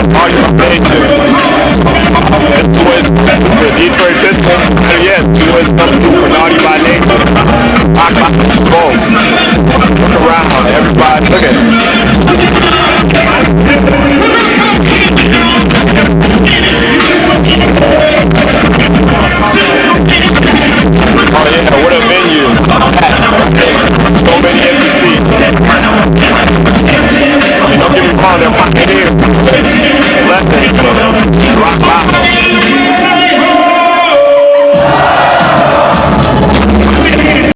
Argument Nation. Two ways the Detroit Pistons. And yeah, two ways come through for Naughty by Nature. Rock by both. Look around, everybody. Look at Oh yeah, what a venue. So many empty seats. Don't get me wrong, they're fucking here. Left